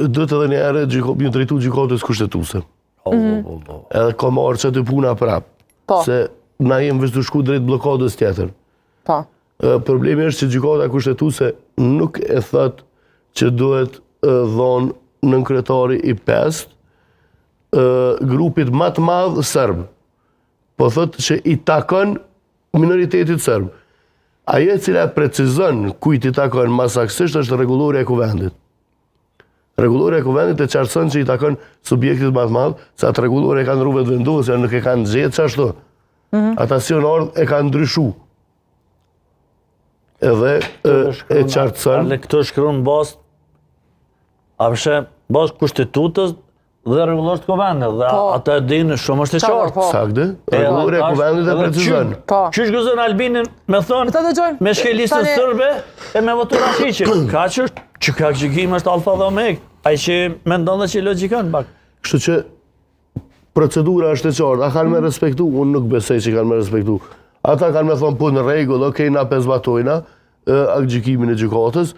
do të edhe një herë një drejtu gjykatës kushtetuese. Edhe ka marrë që të puna prap. Se na jem veç të shku drejt blokadës tjetër. Problemi është që gjykata kushtetuese nuk e thot që duhet dhonë nënkretari i 5 grupit më të madh serb. Po thot që i takon minoritetit serb. Ajo e cila precizon kujt i takon më saktësisht është rregulloria e kuvendit. Rregulloria e kuvendit e qartëson që i takon subjektit më të madh, se atë rregullore e kanë rruvet vendosur, nuk e kanë gjetë çashtu. Ata si e kanë ndryshu. Edhe e qartëson. Ale këto shkruan bazë kushtetues dhe rregullorisë të kuvendit, dhe ata e dinë shumë është e qartë. Saktë, rregulloria e kuvendit e precizon. Qysh gëzon Albinin me thonë me shkelistën sërbe e me votura shiqe. Ka që ka gjykim është alfa dhe omega. Ai që mendon dhe që logjikon pak. Kështu që procedura është e qartë, a kanë me respektu? Unë nuk besoj që kanë me respektu. Ata kanë me thonë po në rregull, okej, na pezbatojna gjykimin e gjykatës,